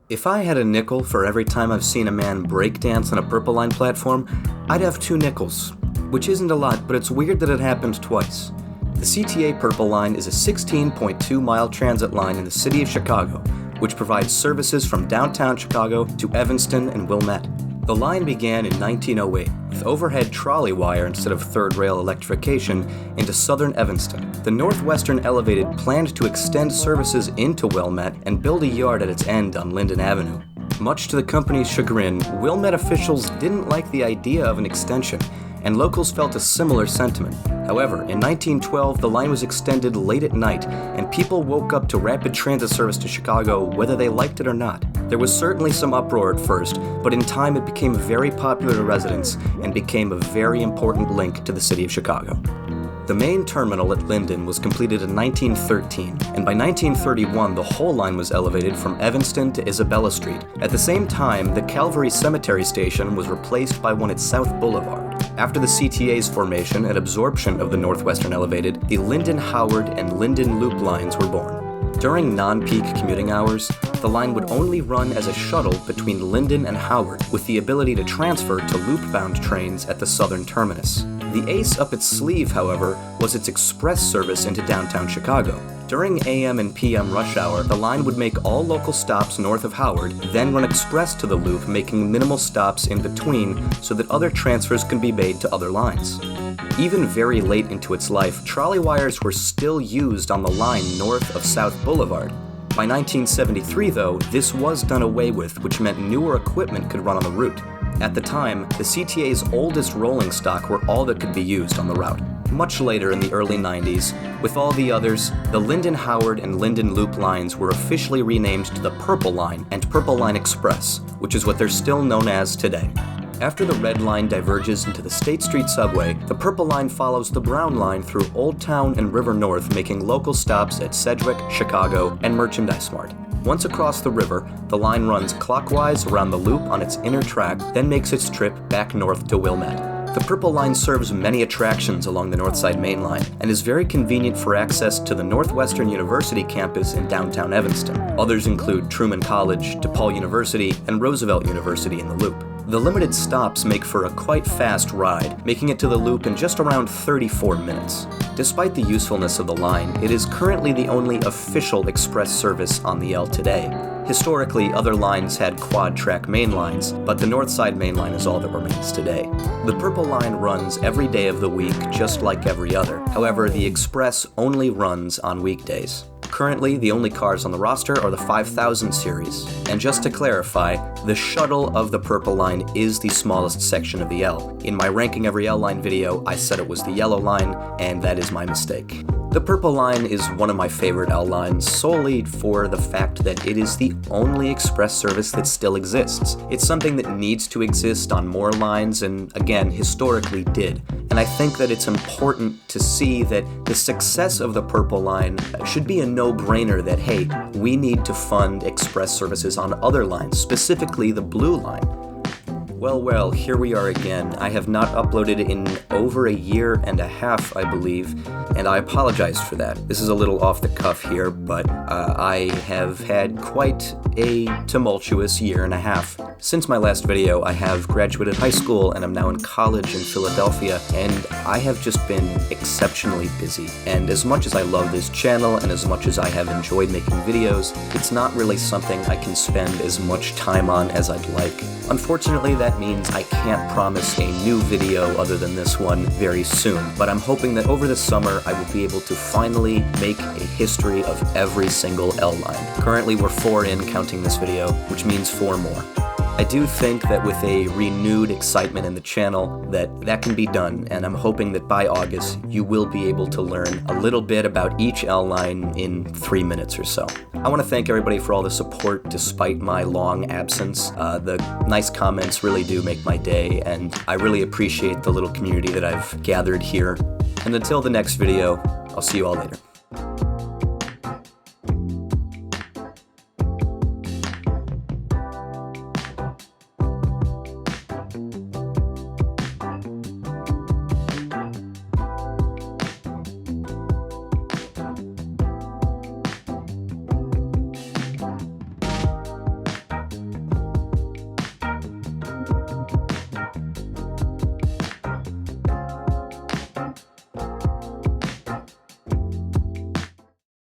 If I had a nickel for every time I've seen a man breakdance on a Purple Line platform, I'd have 2 nickels. Which isn't a lot, but it's weird that it happened twice. The CTA Purple Line is a 16.2-mile transit line in the city of Chicago, which provides services from downtown Chicago to Evanston and Wilmette. The line began in 1908 with overhead trolley wire instead of third rail electrification into southern Evanston. The Northwestern Elevated planned to extend services into Wilmette and build a yard at its end on Linden Avenue. Much to the company's chagrin, Wilmette officials didn't like the idea of an extension, and locals felt a similar sentiment. However, in 1912, the line was extended late at night, and people woke up to rapid transit service to Chicago whether they liked it or not. There was certainly some uproar at first, but in time it became very popular to residents and became a very important link to the city of Chicago. The main terminal at Linden was completed in 1913, and by 1931 the whole line was elevated from Evanston to Isabella Street. At the same time, the Calvary Cemetery station was replaced by one at South Boulevard. After the CTA's formation and absorption of the Northwestern Elevated, the Linden-Howard and Linden Loop lines were born. During non-peak commuting hours, the line would only run as a shuttle between Linden and Howard, with the ability to transfer to loop-bound trains at the southern terminus. The ace up its sleeve, however, was its express service into downtown Chicago. During AM and PM rush hour, the line would make all local stops north of Howard, then run express to the loop, making minimal stops in between so that other transfers could be made to other lines. Even very late into its life, trolley wires were still used on the line north of South Boulevard. By 1973, though, this was done away with, which meant newer equipment could run on the route. At the time, the CTA's oldest rolling stock were all that could be used on the route. Much later in the early 90s, with all the others, the Linden-Howard and Linden Loop lines were officially renamed to the Purple Line and Purple Line Express, which is what they're still known as today. After the Red Line diverges into the State Street subway, the Purple Line follows the Brown Line through Old Town and River North, making local stops at Sedgwick, Chicago, and Merchandise Mart. Once across the river, the line runs clockwise around the loop on its inner track, then makes its trip back north to Wilmette. The Purple Line serves many attractions along the Northside Main Line and is very convenient for access to the Northwestern University campus in downtown Evanston. Others include Truman College, DePaul University, and Roosevelt University in the loop. The limited stops make for a quite fast ride, making it to the loop in just around 34 minutes. Despite the usefulness of the line, it is currently the only official express service on the L today. Historically, other lines had quad-track main lines, but the Northside Main Line is all that remains today. The Purple Line runs every day of the week, just like every other. However, the Express only runs on weekdays. Currently, the only cars on the roster are the 5000 series. And just to clarify, the shuttle of the Purple Line is the smallest section of the L. In my Ranking Every L Line video, I said it was the Yellow Line, and that is my mistake. The Purple Line is one of my favorite L lines solely for the fact that it is the only express service that still exists. It's something that needs to exist on more lines and, again, historically did. And I think that it's important to see that the success of the Purple Line should be a no-brainer that, hey, we need to fund express services on other lines, specifically the Blue Line. Well, here we are again. I have not uploaded in over a year and a half, I believe, and I apologize for that. This is a little off the cuff here, but I have had quite a tumultuous year and a half. Since my last video, I have graduated high school and I'm now in college in Philadelphia, and I have just been exceptionally busy. And as much as I love this channel and as much as I have enjoyed making videos, it's not really something I can spend as much time on as I'd like. Unfortunately, that means I can't promise a new video other than this one very soon, but I'm hoping that over the summer I will be able to finally make a history of every single L line. Currently we're 4 in counting this video, which means 4 more. I do think that with a renewed excitement in the channel that can be done, and I'm hoping that by August you will be able to learn a little bit about each L line in 3 minutes or so. I want to thank everybody for all the support despite my long absence. The nice comments really do make my day, and I really appreciate the little community that I've gathered here. And until the next video, I'll see you all later.